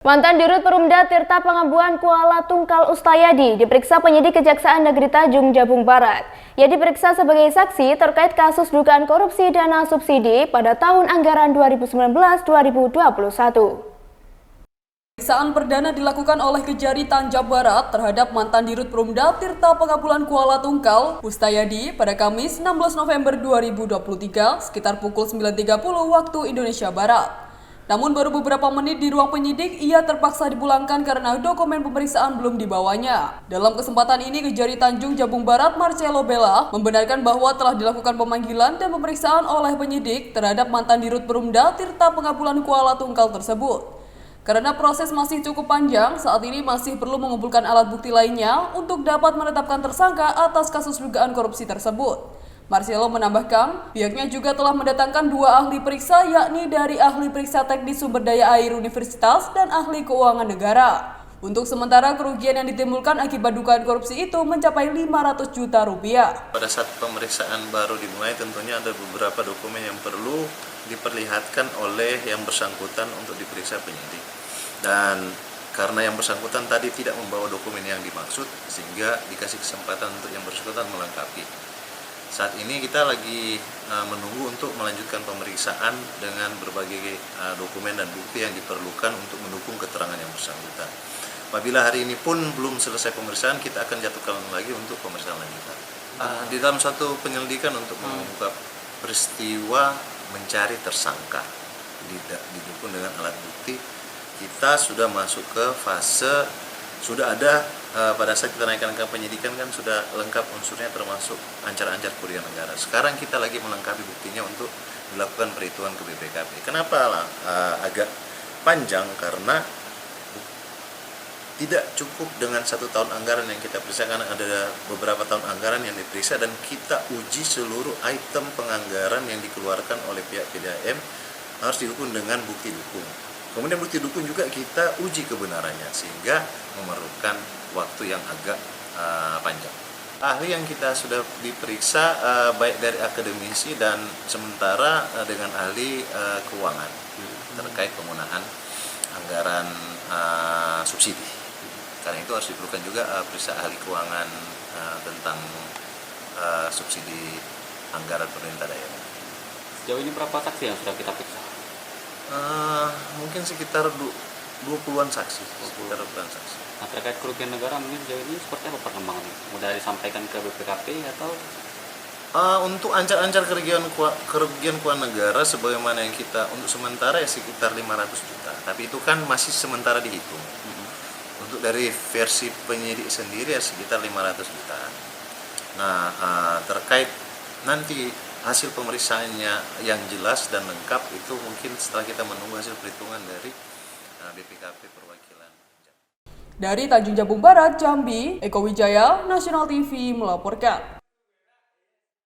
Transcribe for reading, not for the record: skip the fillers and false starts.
Mantan Dirut Perumda Tirta Pangabuan Kuala Tungkal Ustayadi diperiksa penyidik Kejaksaan Negeri Tanjung Jabung Barat. Ia diperiksa sebagai saksi terkait kasus dugaan korupsi dana subsidi pada tahun anggaran 2019-2021. Pemeriksaan perdana dilakukan oleh Kejari Tanjab Barat terhadap mantan Dirut Perumda Tirta Pangabuan Kuala Tungkal Ustayadi pada Kamis 16 November 2023 sekitar pukul 9.30 waktu Indonesia Barat. Namun baru beberapa menit di ruang penyidik, ia terpaksa dipulangkan karena dokumen pemeriksaan belum dibawanya. Dalam kesempatan ini, Kejari Tanjung Jabung Barat Marcelo Bella membenarkan bahwa telah dilakukan pemanggilan dan pemeriksaan oleh penyidik terhadap mantan Dirut Perumda Tirta Pangabuan Kuala Tungkal tersebut. Karena proses masih cukup panjang, saat ini masih perlu mengumpulkan alat bukti lainnya untuk dapat menetapkan tersangka atas kasus dugaan korupsi tersebut. Marcelo menambahkan, pihaknya juga telah mendatangkan 2 ahli periksa, yakni dari ahli periksa teknis sumber daya air universitas dan ahli keuangan negara. Untuk sementara, kerugian yang ditimbulkan akibat dugaan korupsi itu mencapai 500 juta rupiah. Pada saat pemeriksaan baru dimulai, tentunya ada beberapa dokumen yang perlu diperlihatkan oleh yang bersangkutan untuk diperiksa penyidik. Dan karena yang bersangkutan tadi tidak membawa dokumen yang dimaksud, sehingga dikasih kesempatan untuk yang bersangkutan melengkapi. Saat ini kita lagi menunggu untuk melanjutkan pemeriksaan dengan berbagai dokumen dan bukti yang diperlukan untuk mendukung keterangan yang bersangkutan. Apabila hari ini pun belum selesai pemeriksaan, kita akan jatuhkan lagi untuk pemeriksaan lanjutan. Di dalam suatu penyelidikan untuk mengungkap peristiwa mencari tersangka, didukung dengan alat bukti, kita sudah masuk ke fase, sudah ada pada saat kita naikkan ke penyidikan kan sudah lengkap unsurnya termasuk ancar-ancar kerugian negara. Sekarang kita lagi melengkapi buktinya untuk dilakukan perhitungan ke BPKP. Kenapa agak panjang? Karena tidak cukup dengan 1 tahun anggaran yang kita periksa, karena ada beberapa tahun anggaran yang diperiksa dan kita uji seluruh item penganggaran yang dikeluarkan oleh pihak PDAM harus didukung dengan bukti dukung. Kemudian bukti dukung juga kita uji kebenarannya, sehingga memerlukan waktu yang agak panjang. Ahli yang kita sudah diperiksa baik dari akademisi dan sementara dengan ahli keuangan terkait penggunaan anggaran subsidi. Karena itu harus diperlukan juga periksa ahli keuangan tentang subsidi anggaran pemerintah daerah. Sejauh ini berapa saksi yang sudah kita periksa? Mungkin sekitar 20-an saksi. Nah, terkait kerugian negara mungkin sejauh ini seperti apa perkembangannya? Mudah disampaikan ke BPKP atau? Untuk ancar-ancar kerugian keuangan negara sebagaimana yang kita untuk sementara ya sekitar 500 juta. Tapi itu kan masih sementara dihitung. Untuk dari versi penyidik sendiri ya sekitar 500 juta. Nah, terkait nanti hasil pemeriksaannya yang jelas dan lengkap itu mungkin setelah kita menunggu hasil perhitungan dari BPKP perwakilan. Dari Tanjung Jabung Barat, Jambi, Eko Wijaya, Nasional TV melaporkan.